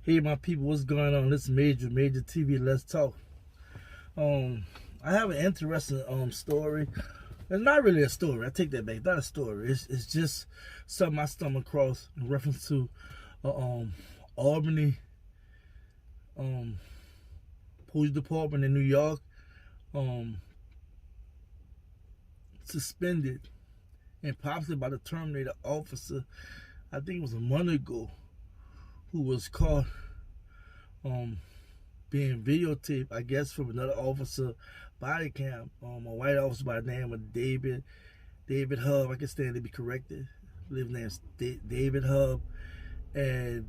Hey, my people, what's going on? This is Major TV. Let's talk. I have an interesting story. It's not really a story. I take that back. It's not a story. It's just something I stumbled across in reference to Albany police department in New York suspended and possibly about to terminate an officer. I think it was a month ago, who was caught being videotaped, I guess, from another officer body cam. A white officer by the name of David Hub. I can stand to be corrected. I believe his name's David Hub. And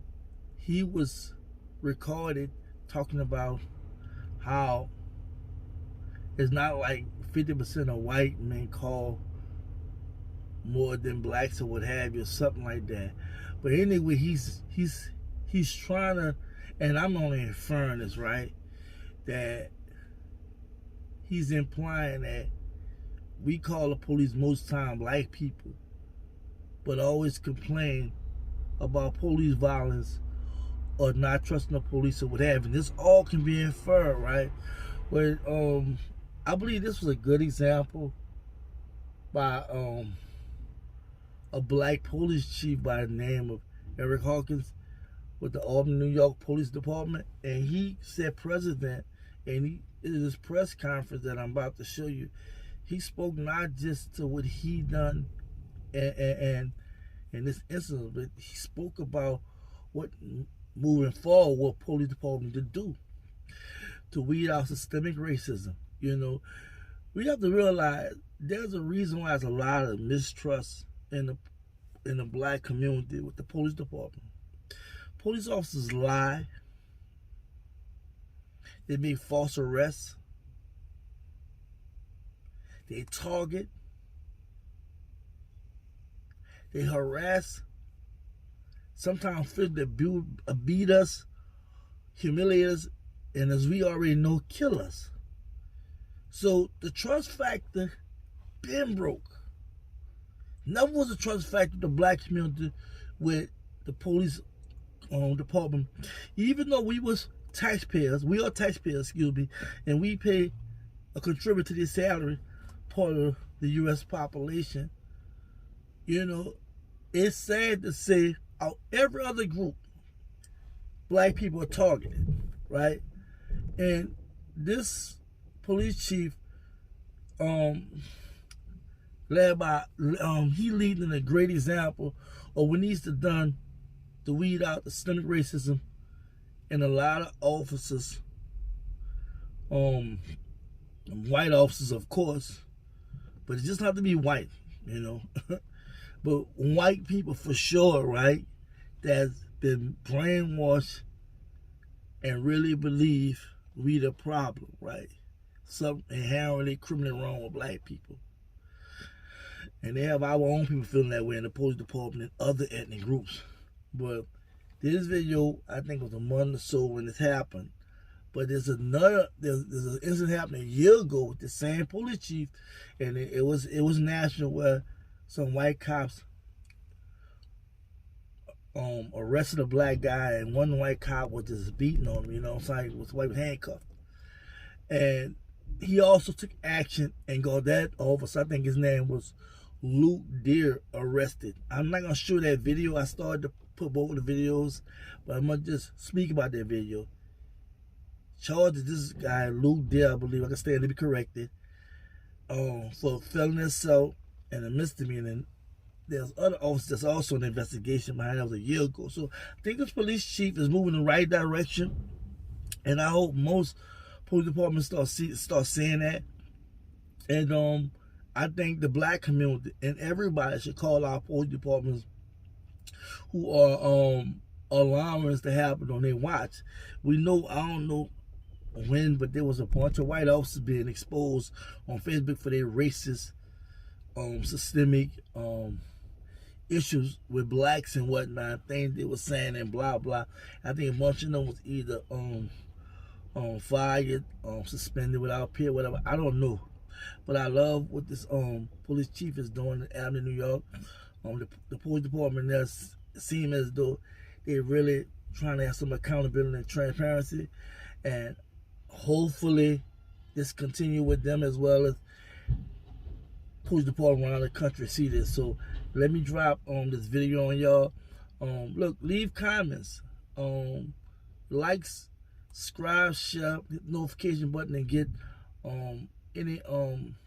he was recorded talking about how it's not like 50% of white men call more than blacks or what have you, or something like that. But anyway, he's trying to, and I'm only inferring this, right, that he's implying that we call the police most time black people, but always complain about police violence or not trusting the police or what have you. And this all can be inferred, right? But I believe this was a good example by a black police chief by the name of Eric Hawkins with the Albany, New York Police Department. And he set precedent, and he, in this press conference that I'm about to show you, he spoke not just to what he done and in this instance, but he spoke about what moving forward, what police department to do to weed out systemic racism. You know, we have to realize there's a reason why there's a lot of mistrust in the black community with the police department. Police officers lie. They make false arrests. They target. They harass. Sometimes physically beat us, humiliate us, and as we already know, kill us. So the trust factor been broke. Never was a trust factor with the black community with the police department. Even though we are taxpayers, and we pay a contributor to their salary, part of the U.S. population, you know, it's sad to say out every other group, black people are targeted, right? And this police chief, led by, he leading a great example of what needs to be done to weed out the systemic racism in a lot of officers, white officers, of course, but it just have to be white, you know. But white people for sure, right, that's been brainwashed and really believe we the problem, right? Something inherently criminally wrong with black people. And they have our own people feeling that way in the police department and other ethnic groups. But this video, I think, was a month or so when this happened. But there's an incident happened a year ago with the same police chief, and it was national, where some white cops arrested a black guy, and one white cop was just beating on him, you know what I'm saying? Was white handcuffed. And he also took action and got that officer, I think his name was Luke Deere, arrested. I'm not gonna show that video. I started to put both of the videos, but I'm gonna just speak about that video. Charged this guy, Luke Deere, I believe, I can stand to be corrected, for felony assault and a misdemeanor. And there's other officers that's also an investigation behind that. Was a year ago. So I think this police chief is moving in the right direction, and I hope most police departments start seeing that. And I think the black community and everybody should call our police departments who are allowing this to happen on their watch. We know, I don't know when, but there was a bunch of white officers being exposed on Facebook for their racist, systemic issues with blacks and whatnot, things they were saying and blah blah. I think a bunch of them was either fired, suspended without pay, whatever. I don't know, but I love what this police chief is doing in Albany, New York. The police department there seem as though they really trying to have some accountability and transparency, and hopefully this continue with them as well as police department around the country see this. So let me drop this video on y'all. Look, leave comments, likes, subscribe, share, hit the notification button, and get any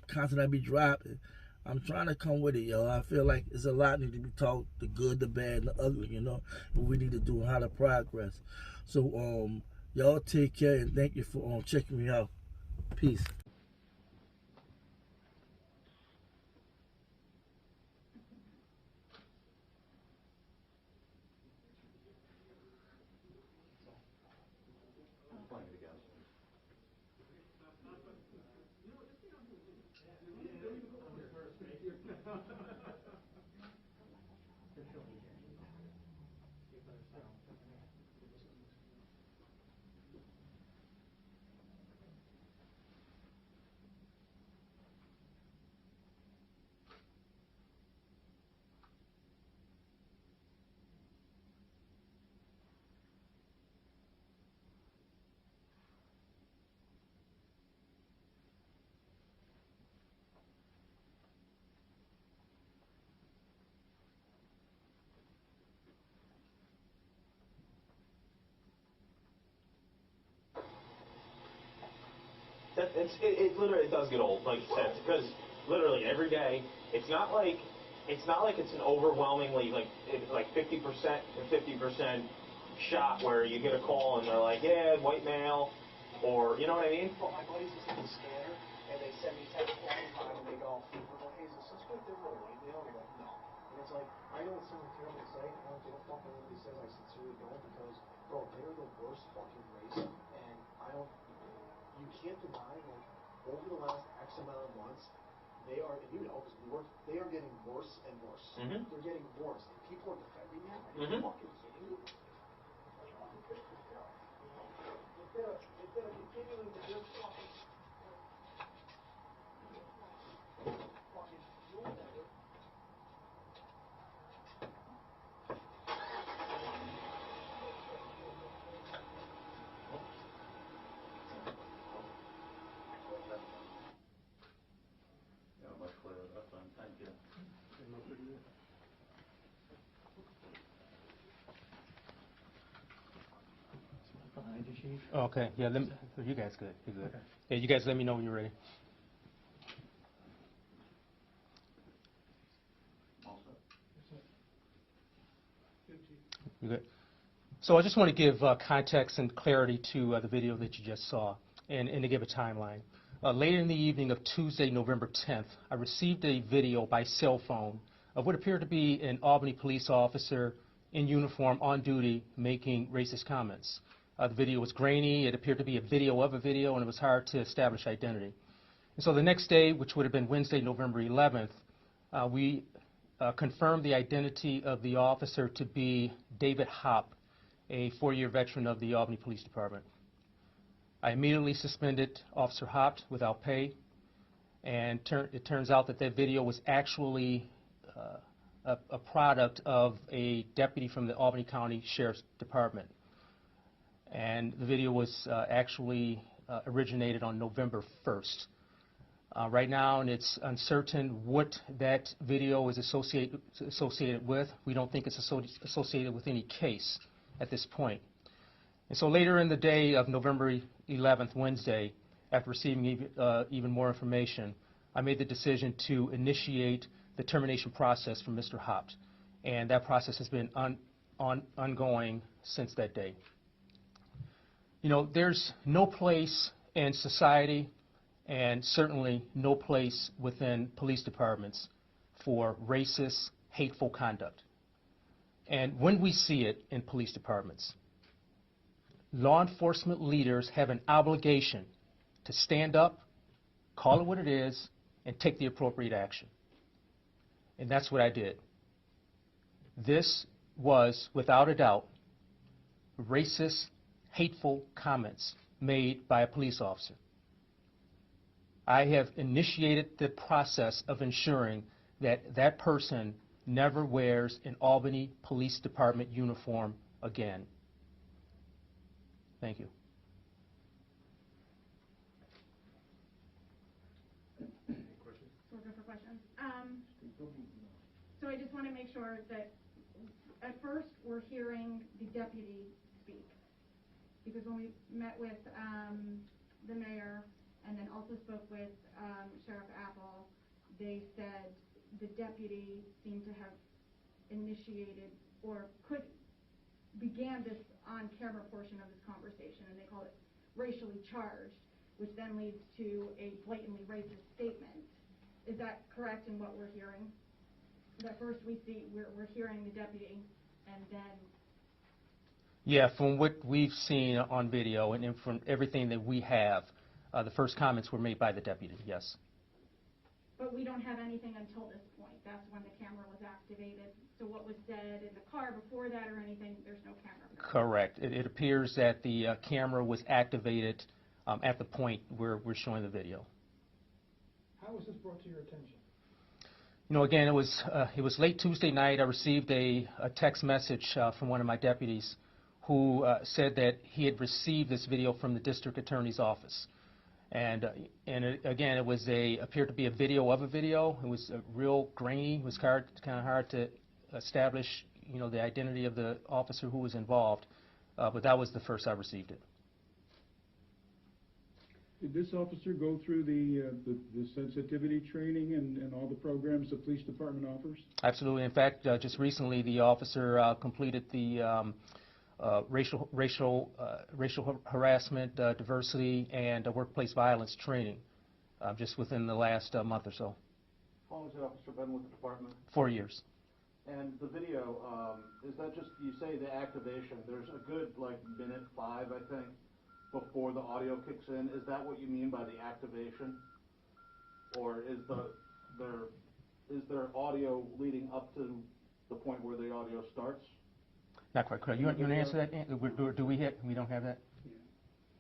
content I be dropping. I'm trying to come with it, y'all. I feel like it's a lot need to be talked, the good, the bad, and the ugly, you know, what we need to do and how to progress. So y'all take care, and thank you for checking me out. Peace. It literally does get old, like you said, because literally every day, it's not like it's an overwhelmingly like 50% to 50% shot where you get a call and they're like, yeah, white male, or you know what I mean? Well, my buddies just hit the scanner and they send me text all the time and they go, hey, is this suspect ever a white male? And I go, no. And it's like, I know it sounds terrible to say, I don't give a fuck what anybody says, I sincerely don't, because, bro, they're the worst fucking race, and I don't, you can't deny, like, over the last X amount of months, they are, and you know, because we work, they are getting worse and worse. Mm-hmm. They're getting worse. And people are defending them. Are you fucking kidding me? Instead of continuing to just fucking do whatever. Yeah, much clearer. That's fine. Thank you. Behind you, Chief. Okay, yeah, you guys good. You're good. Okay. Yeah, you guys let me know when you're ready. You good? So I just want to give context and clarity to the video that you just saw, and to give a timeline. Later in the evening of Tuesday, November 10th, I received a video by cell phone of what appeared to be an Albany police officer in uniform on duty making racist comments. The video was grainy, it appeared to be a video of a video, and it was hard to establish identity. And so the next day, which would have been Wednesday, November 11th, we confirmed the identity of the officer to be David Hopp, a 4-year veteran of the Albany Police Department. I immediately suspended Officer Hopp without pay, and it turns out that video was actually a product of a deputy from the Albany County Sheriff's Department. And the video was actually originated on November 1st. Right now, and it's uncertain what that video is associated with. We don't think it's associated with any case at this point. And so later in the day of November 11th, Wednesday, after receiving even more information, I made the decision to initiate the termination process for Mr. Hopp. And that process has been ongoing since that day. You know, there's no place in society, and certainly no place within police departments, for racist, hateful conduct. And when we see it in police departments, law enforcement leaders have an obligation to stand up, call it what it is, and take the appropriate action. And that's what I did. This was, without a doubt, racist, hateful comments made by a police officer. I have initiated the process of ensuring that that person never wears an Albany Police Department uniform again. Thank you. We're good for questions. So I just want to make sure that at first we're hearing the deputy speak, because when we met with the mayor and then also spoke with Sheriff Apple, they said the deputy seemed to have initiated or began this on-camera portion of this conversation, and they call it racially charged, which then leads to a blatantly racist statement. Is that correct in what we're hearing? That first we're hearing the deputy, and then... Yeah, from what we've seen on video and from everything that we have, the first comments were made by the deputy, yes. But we don't have anything until this point. That's when the camera was activated. So what was said in the car before that or anything, there's no camera. Correct. It appears that the camera was activated at the point where we're showing the video. How was this brought to your attention? You know, again, it was late Tuesday night. I received a text message from one of my deputies who said that he had received this video from the district attorney's office. And again, it was appeared to be a video of a video. It was real grainy. It was kind of hard to establish, you know, the identity of the officer who was involved. But that was the first I received it. Did this officer go through the sensitivity training and all the programs the police department offers? Absolutely. In fact, just recently the officer completed the racial harassment, diversity, and workplace violence training just within the last month or so. How long has the officer been with the department? 4 years. And the video, is that just, you say the activation, there's a good, like, minute 5, I think, before the audio kicks in. Is that what you mean by the activation? Or is there audio leading up to the point where the audio starts? Not quite correct. You want to answer that? Do we hit? We don't have that? Yeah.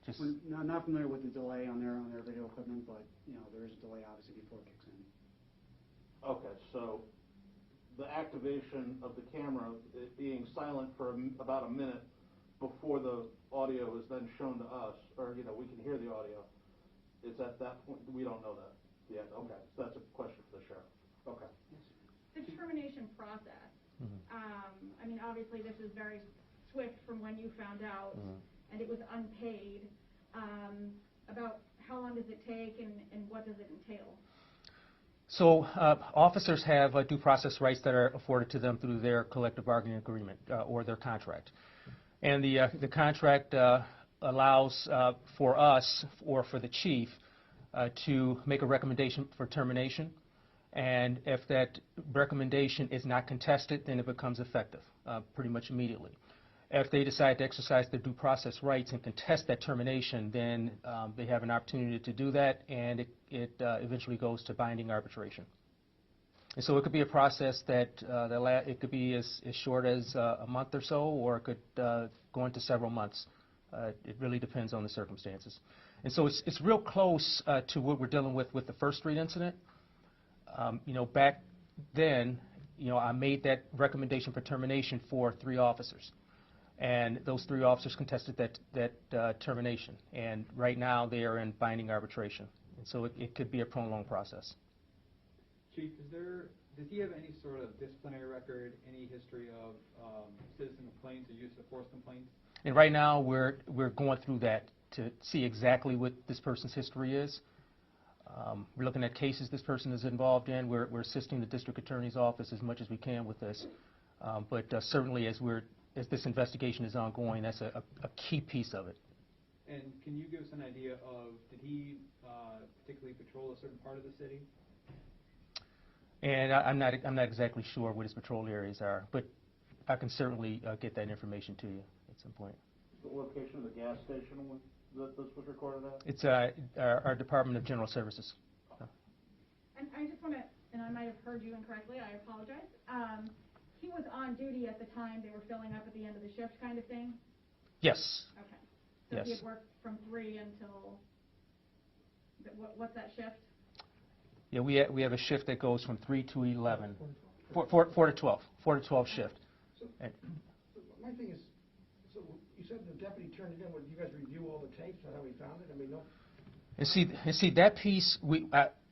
Just We're not familiar with the delay on their video equipment, but, you know, there is a delay obviously before it kicks in. Okay, so the activation of the camera, it being silent for about a minute before the audio is then shown to us, or, you know, we can hear the audio, is at that point, we don't know that yet. Okay, so that's a question for the sheriff. Okay. The determination process. I mean, obviously this is very swift from when you found out, and it was unpaid. About how long does it take, and what does it entail? so officers have due process rights that are afforded to them through their collective bargaining agreement or their contract. And the contract allows for us or for the chief to make a recommendation for termination. And if that recommendation is not contested, then it becomes effective pretty much immediately. If they decide to exercise their due process rights and contest that termination, then they have an opportunity to do that, and it eventually goes to binding arbitration. And so it could be a process that it could be as short as a month or so, or it could go into several months. It really depends on the circumstances. And so it's real close to what we're dealing with the First Street incident. You know, back then, you know, I made that recommendation for termination for 3 officers. And those 3 officers contested that termination. And right now they are in binding arbitration. And so it could be a prolonged process. Chief, does he have any sort of disciplinary record, any history of citizen complaints or use of force complaints? And right now we're going through that to see exactly what this person's history is. We're looking at cases this person is involved in. We're assisting the district attorney's office as much as we can with this. But certainly as this investigation is ongoing, that's a key piece of it. And can you give us an idea of, did he particularly patrol a certain part of the city? And I'm not exactly sure what his patrol areas are, but I can certainly get that information to you at some point. The location of the gas station that this was recorded at? It's our Department of General Services. And I just want to, and I might have heard you incorrectly, I apologize. He was on duty at the time they were filling up at the end of the shift kind of thing? Yes. Okay. So Yes. he had worked from 3 until, what's that shift? Yeah, we have a shift that goes from 3 to 11. 4 to 12. 4 to 12 shift. So my thing is, so you said the deputy turned it in. Would you guys review all the tapes? That's how we found it? I mean, no. And see that piece,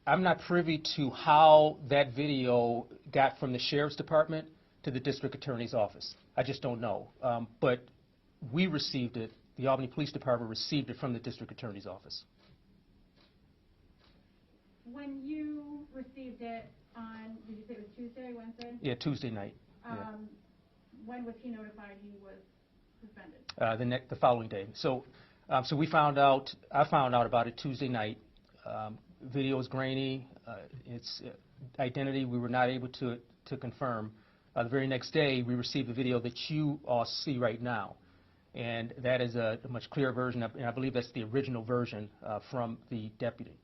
I'm not privy to how that video got from the sheriff's department to the district attorney's office. I just don't know. But we received it, the Albany Police Department received it from the district attorney's office. When you received it on, did you say it was Tuesday, Wednesday? Yeah, Tuesday night. When was he notified he was suspended? The following day. So we found out, I found out about it Tuesday night. Video is grainy. Its identity we were not able to confirm. The very next day we received the video that you all see right now. And that is a much clearer version, and I believe that's the original version from the deputy.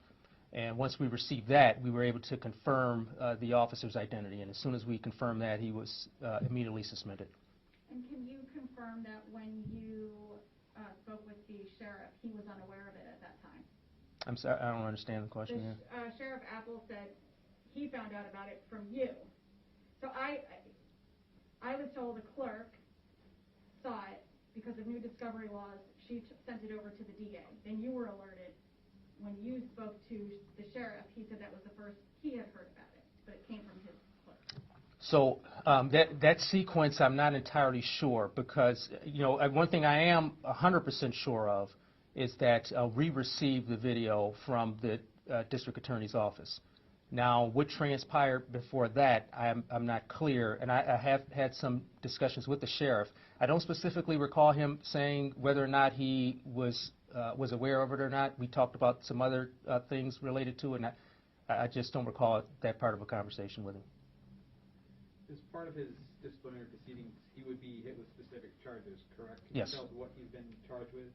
And once we received that, we were able to confirm the officer's identity. And as soon as we confirmed that, he was immediately suspended. And can you confirm that when you spoke with the sheriff, he was unaware of it at that time? I'm sorry, I don't understand the question. Sheriff Apple said he found out about it from you. So I was told the clerk saw it because of new discovery laws. She sent it over to the DA. Then you were alerted. When you spoke to the sheriff, he said that was the first he had heard about it, but it came from his clerk. So that sequence I'm not entirely sure because, one thing I am 100% sure of is that we received the video from the district attorney's office. Now, what transpired before that, I'm not clear, and I have had some discussions with the sheriff. I don't specifically recall him saying whether or not he was aware of it or not. We talked about some other things related to it, and I just don't recall that part of a conversation with him. As part of his disciplinary proceedings, he would be hit with specific charges, correct? Can Yes. you tell us what he's been charged with?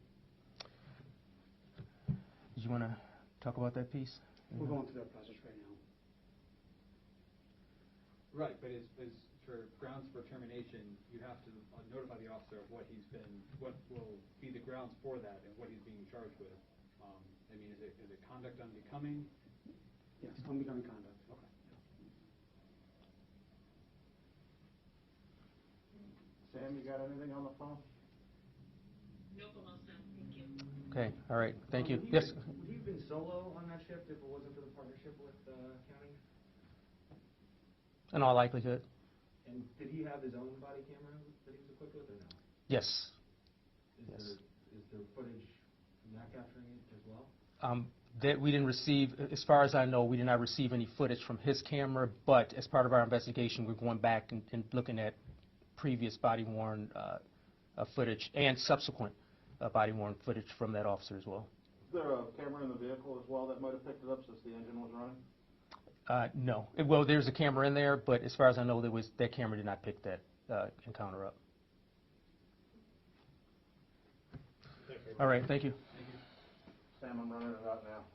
Did you want to talk about that piece? We're going through that process right now. Right, but as for grounds for termination, you have to notify the officer of what will be the grounds for that and what he's being charged with. I mean, is it conduct unbecoming? Yes, unbecoming conduct. Okay. Sam, you got anything on the phone? No, thank you. Okay, all right, thank you. Would Yes? Would he have been solo on that shift if it wasn't for the partnership with county? In all likelihood, And did he have his own body camera that he was equipped with, or no? yes. Is there footage from that capturing it as well? That we didn't receive, as far as I know, we did not receive any footage from his camera, but as part of our investigation, we're going back and looking at previous body-worn footage and subsequent body-worn footage from that officer as well. Is there a camera in the vehicle as well that might have picked it up since the engine was running? No. Well, there's a camera in there, but as far as I know, that camera did not pick that encounter up. All right, thank you. Sam, I'm running it out now.